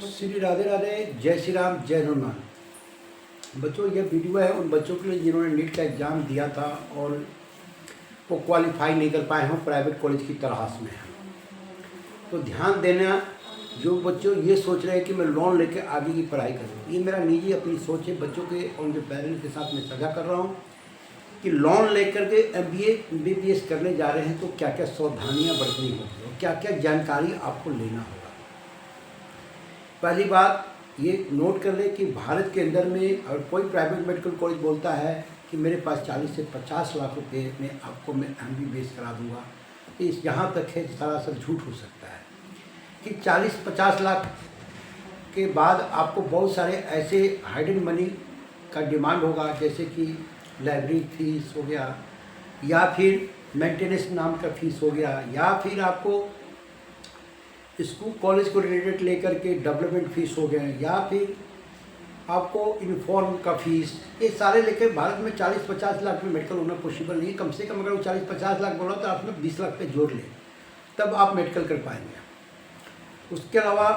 श्री राधे राधे, जय श्री राम, जय हनुमान। बच्चों, ये वीडियो है उन बच्चों के लिए जिन्होंने नीट का एग्ज़ाम दिया था और वो क्वालिफाई नहीं कर पाए हों, प्राइवेट कॉलेज की तलाश में हैं। तो ध्यान देना, जो बच्चों ये सोच रहे हैं कि मैं लोन लेके आगे की पढ़ाई करूँ, ये मेरा निजी अपनी सोच है। बच्चों के और उनके पेरेंट्स के साथ मैं साझा कर रहा हूँ कि लोन लेकर के MBA MBBS करने जा रहे हैं तो क्या क्या सावधानियाँ बरतनी होगी और क्या क्या जानकारी आपको लेना होगा। पहली बात ये नोट कर ले कि भारत के अंदर में अगर कोई प्राइवेट मेडिकल कॉलेज बोलता है कि मेरे पास 40 से 50 लाख रुपए में आपको मैं MBBS करा दूंगा, तो इस यहाँ तक है सरासर झूठ हो सकता है कि 40-50 लाख के बाद आपको बहुत सारे ऐसे हाइडन मनी का डिमांड होगा, जैसे कि लाइब्रेरी फीस हो गया या फिर मेंटेनेंस नाम का फीस हो गया या फिर आपको स्कूल कॉलेज को रिलेटेड लेकर के डेवलपमेंट फीस हो गए या फिर आपको यूनिफॉर्म का फीस, ये सारे लेकर भारत में 40-50 लाख में मेडिकल होना पॉसिबल नहीं है। कम से कम अगर वो 40-50 लाख बोला तो आपने 20 लाख पे जोड़ ले, तब आप मेडिकल कर पाएंगे। उसके अलावा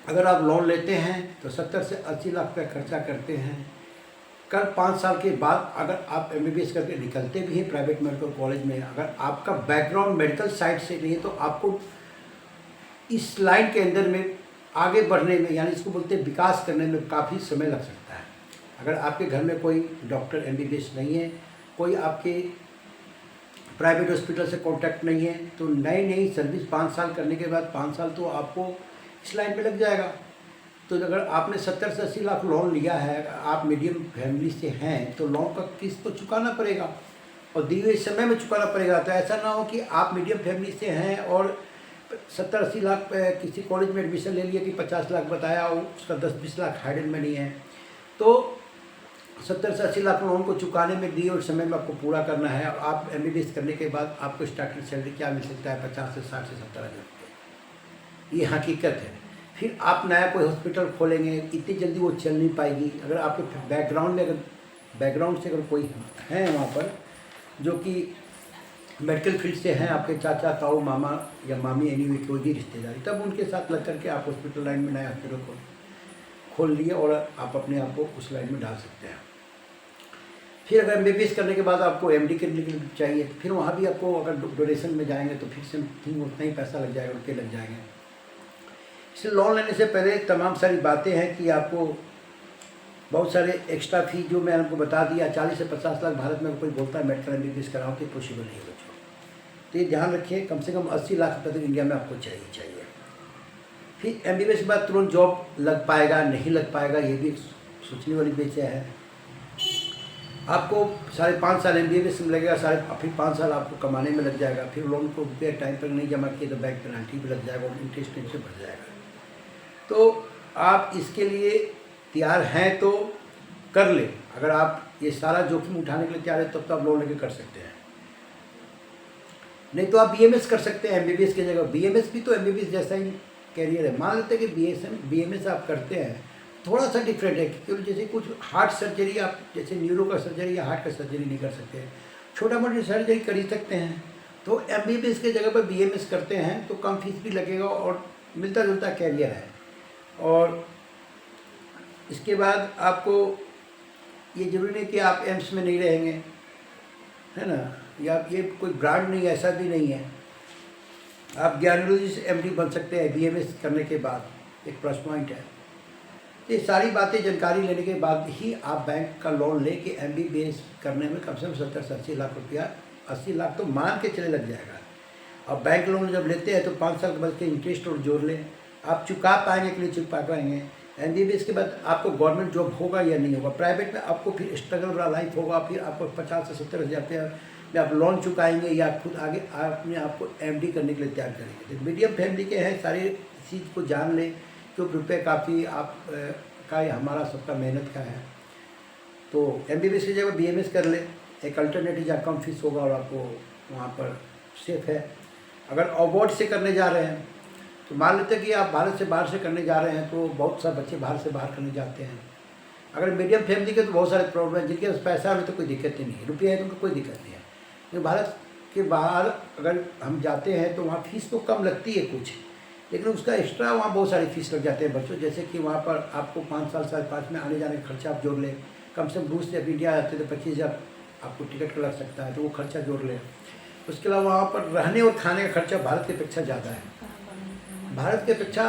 अगर आप लोन लेते हैं तो 70 से 80 लाख रुपये खर्चा करते हैं। कल 5 साल के बाद अगर आप MBBS करके निकलते भी हैं प्राइवेट मेडिकल कॉलेज में, अगर आपका बैकग्राउंड मेडिकल साइड से नहीं है तो आपको इस लाइन के अंदर में आगे बढ़ने में, यानी इसको बोलते हैं विकास करने में, काफ़ी समय लग सकता है। अगर आपके घर में कोई डॉक्टर MBBS नहीं है, कोई आपके प्राइवेट हॉस्पिटल से कॉन्टैक्ट नहीं है, तो नई नई सर्विस 5 साल करने के बाद 5 साल तो आपको इस लाइन पे लग जाएगा। तो अगर आपने 70 से 80 लाख लोन लिया है, आप मीडियम फैमिली से हैं, तो लोन का किस्त तो चुकाना पड़ेगा और दिए हुए समय में चुकाना पड़ेगा। तो ऐसा ना हो कि आप मीडियम फैमिली से हैं और 70-80 लाख किसी कॉलेज में एडमिशन ले लिया कि 50 लाख बताया और उसका 10-20 लाख हाइडन मनी है, तो 70 से 80 लाख लोन को चुकाने में दिए और समय में आपको पूरा करना है। आप MBBS करने के बाद आपको स्टार्टिंग सैलरी क्या मिल सकता है? 50 से 60 से 70 हज़ार रुपये। ये हकीकत है। फिर आप नया कोई हॉस्पिटल खोलेंगे, इतनी जल्दी वो चल नहीं पाएगी। अगर आपके बैकग्राउंड से अगर कोई है वहाँ पर जो कि मेडिकल फील्ड से हैं, आपके चाचा ताऊ मामा या मामी, एनी वे कोई भी रिश्तेदारी, तब उनके साथ लग करके आप हॉस्पिटल लाइन में नया हॉस्पिटल को खोल लिए और आप अपने आप को उस लाइन में डाल सकते हैं। फिर अगर MBBS करने के बाद आपको MD करने के लिए चाहिए, फिर वहाँ भी आपको अगर डोनेशन में जाएंगे तो फिर से उतना ही पैसा लग जाएगा, रुपये लग जाएंगे। इसलिए लोन लेने से पहले तमाम सारी बातें हैं कि आपको बहुत सारे एक्स्ट्रा फी जो मैंने आपको बता दिया, 40 से 50 लाख भारत में कोई बोलता है मेडिकल MBBS कराओ कि पॉसिबल नहीं है बच्चों। तो ये ध्यान रखिए, कम से कम 80 लाख रुपये तक इंडिया में आपको चाहिए। फिर MBBS के बाद तुरंत जॉब लग पाएगा नहीं लग पाएगा, ये भी सोचने वाली विषय है। आपको 5.5 साल MBBS में लगेगा, फिर 5 साल आपको कमाने में लग जाएगा। फिर लोन को रुपये टाइम पर नहीं जमा किए तो बैंक पेनल्टी भी लग जाएगा और इंटरेस्ट से बढ़ जाएगा। तो आप इसके लिए तैयार हैं तो कर ले। अगर आप ये सारा जोखिम उठाने के लिए तैयार है तब तो आप लोन लेके कर सकते हैं, नहीं तो आप BMS कर सकते हैं MBBS की जगह। BMS भी तो MBBS जैसा ही कैरियर है। मान लेते हैं कि BMS आप करते हैं, थोड़ा सा डिफरेंट है, क्योंकि जैसे कुछ हार्ट सर्जरी आप जैसे न्यूरो का सर्जरी या हार्ट का सर्जरी नहीं कर सकते, छोटा मोटी सर्जरी कर ही सकते हैं। तो MBBS की जगह पर BMS करते हैं तो कम फीस भी लगेगा और मिलता जुलता कैरियर है। और इसके बाद आपको ये जरूरी नहीं कि आप एम्स में नहीं रहेंगे, है ना, या ये कोई ब्रांड नहीं, ऐसा भी नहीं है। आप गैनोलॉजिस्ट MD बन सकते हैं BMS करने के बाद, एक प्लस पॉइंट है। ये सारी बातें जानकारी लेने के बाद ही आप बैंक का लोन लेके MBBS करने में कम से कम 70 से 80 लाख रुपया, 80 लाख तो मान के चले लग जाएगा। अब बैंक लोन जब लेते हैं तो 5 साल के बाद के इंटरेस्ट और जोड़ लें, आप चुका पाएंगे कि नहीं चुका पाएंगे। MBBS के बाद आपको गवर्नमेंट जॉब होगा या नहीं होगा। प्राइवेट में आपको फिर स्ट्रगल वाला लाइफ होगा, फिर आपको 50 से 70 हज़ार रुपया में आप लोन चुकाएंगे या खुद आगे अपने आप को MD करने के लिए तैयार करेंगे। तो मीडियम फैमिली के हैं, सारी चीज़ को जान लें, क्योंकि रुपये काफ़ी आप का हमारा सबका मेहनत का है। तो MBBS की जगह BMS कर ले, एक अल्टरनेटिव जहाँ कम फीस होगा और आपको वहाँ पर सेफ है। अगर अवॉर्ड से करने जा रहे हैं तो मान लेते हैं कि आप भारत से बाहर से करने जा रहे हैं, तो बहुत सारे बच्चे बाहर से बाहर करने जाते हैं। अगर मीडियम फैमिली के तो बहुत सारे प्रॉब्लम है, जिनके पास पैसा है तो कोई दिक्कत ही नहीं है, रुपये है तो उनको कोई दिक्कत नहीं है। तो भारत के बाहर अगर हम जाते हैं तो वहाँ फीस तो कम लगती है कुछ, लेकिन उसका एक्स्ट्रा वहाँ बहुत सारी फीस लग जाते हैं बच्चों, जैसे कि वहाँ पर आपको 5 साल 5.5 में आने जाने का खर्चा आप जोड़ लें, कम से कम रूस से अब इंडिया आते तो 25,000 आपको टिकट का लग सकता है, तो वो खर्चा जोड़ लें। उसके अलावा वहाँ पर रहने और खाने का खर्चा भारत की अपेक्षा ज़्यादा है। भारत की अपेक्षा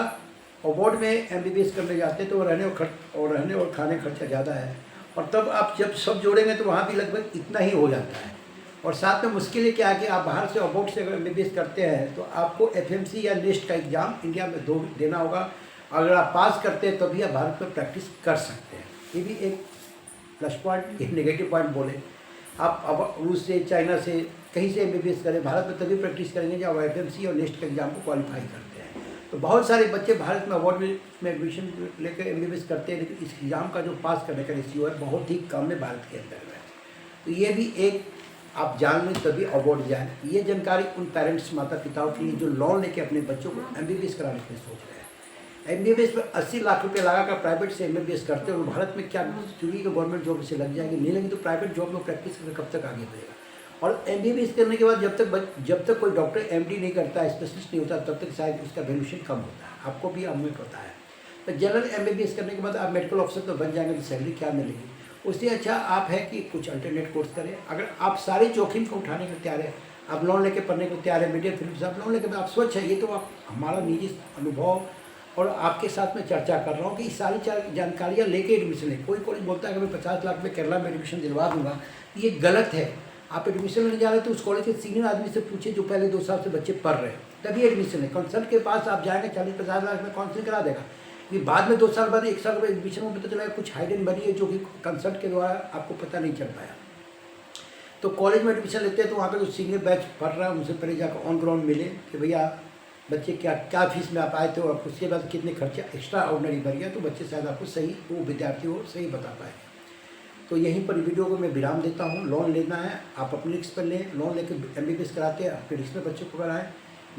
अवार्ड में MBBS करने जाते हैं तो रहने और खाने का खर्चा ज़्यादा है, और तब आप जब सब जोड़ेंगे तो वहाँ भी लगभग इतना ही हो जाता है। और साथ में मुश्किल क्या है कि आप बाहर से अवार्ड से अगर MBBS करते हैं तो आपको FMC या नेस्ट का एग्ज़ाम इंडिया में देना होगा। अगर आप पास करते हैं तभी आप भारत में प्रैक्टिस कर सकते हैं। ये भी एक प्लस पॉइंट, एक नेगेटिव पॉइंट बोले। आप अब रूस से, चाइना से, कहीं से MBBS करें, भारत में तभी प्रैक्टिस करेंगे जब FMC और नेस्ट के एग्ज़ाम को क्वालिफाई करते हैं। तो बहुत सारे बच्चे भारत में अवार्ड में एडमिशन लेकर MBBS करते हैं, लेकिन इस एग्ज़ाम का जो पास करने का रेशियो है बहुत ही कम है भारत के अंदर में। तो ये भी एक आप जान लें तभी अवार्ड जाए। ये जानकारी उन पेरेंट्स, माता पिताओं के लिए जो लोन लेके अपने बच्चों को MBBS कराने के लिए सोच रहे हैं। MBBS पर 80 लाख रुपए लगा कर प्राइवेट से MBBS करते हैं, और भारत में क्या चुनी के गवर्नमेंट जॉब से लग जाएगी, नहीं लगी तो प्राइवेट जॉब में प्रैक्टिस करके कब तक आगे बढ़ेगा। और MBBS करने के बाद जब तक कोई डॉक्टर MD नहीं करता है, स्पेशलिस्ट नहीं होता, तब तक शायद उसका वैल्यूएशन कम होता है। आपको भी हमें पता है। तो जनरल MBBS करने के बाद आप मेडिकल ऑफिसर तो बन जाएंगे, तो सैलरी क्या मिलेगी। उससे अच्छा आप है कि कुछ अल्टरनेट कोर्स करें। अगर आप सारे जोखिम को उठाने को तैयार है, आप लोन लेके पढ़ने को तैयार है, मीडियम फील्ड से आप लोन लेके, आप स्वच्छ है, ये तो आप हमारा निजी अनुभव और आपके साथ में चर्चा कर रहा हूँ कि सारी जानकारियाँ लेके एडमिशन लें। कोई बोलता है कि मैं 50 लाख में केरला में एडमिशन दिलवा दूंगा, ये गलत है। आप एडमिशन लेने जा रहे हैं तो उस कॉलेज के सीनियर आदमी से पूछिए जो पहले 2 साल से बच्चे पढ़ रहे हैं, तभी एडमिशन लें। कंसल्ट के पास आप जाएंगे 40-50 लाख में काउंसलिंग करा देगा, कि बाद में 2 साल बाद 1 साल बाद एडमिशन में पता चला कुछ हाइडन बनी है जो कि कंसल्ट के द्वारा आपको पता नहीं चल पाया। तो कॉलेज में एडमिशन लेते हैं तो वहाँ पे कुछ सीनियर बैच पढ़ रहा है, उनसे पहले जाकर ऑन ग्राउंड मिले कि भैया बच्चे क्या फीस में आप आए थे और उसके बाद कितने खर्चा एक्स्ट्रा ऑर्डिनरी भर गया, तो बच्चे शायद आपको सही, वो विद्यार्थी को सही बता पाए। तो यहीं पर वीडियो को मैं विराम देता हूँ। लोन लेना है आप अपने रिस्क पर लें, लोन लेकर MBBS कराते हैं अपने रिस्क में बच्चों को कराएं।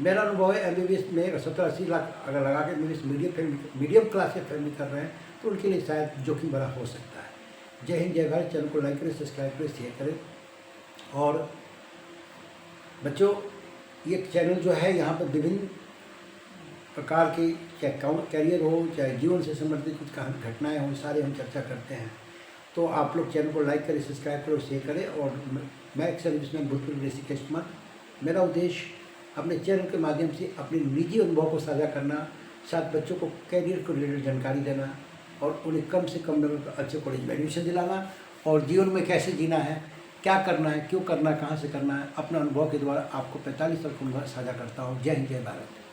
मेरा अनुभव है MBBS में 70-80 लाख अगर लगा के MBBS मीडियम क्लास के फैमिली कर रहे हैं तो उनके लिए शायद जोखिम बड़ा हो सकता है। जय हिंद, जय भारत। चैनल को लाइक करें, सब्सक्राइब करें, शेयर करें। और बच्चों, ये चैनल जो है यहाँ पर विभिन्न प्रकार के, चाहे कैरियर हो, चाहे जीवन से संबंधित कुछ घटनाएँ हों, सारे हम चर्चा करते हैं। तो आप लोग चैनल को लाइक करें, सब्सक्राइब करें और शेयर करें। और मैं एक सर्विसमैन भूतपूर्व ऋषिकेश कुमार, मेरा उद्देश्य अपने चैनल के माध्यम से अपने निजी अनुभव को साझा करना, साथ बच्चों को कैरियर को रिलेटेड जानकारी देना और उन्हें कम से कम नंबर पर अच्छे कॉलेज में एडमिशन दिलाना, और जीवन में कैसे जीना है, क्या करना है, क्यों करना है, कहाँ से करना है, अपना अनुभव के द्वारा आपको 45 साल का अनुभव साझा करता हूँ। जय हिंद, जय भारत।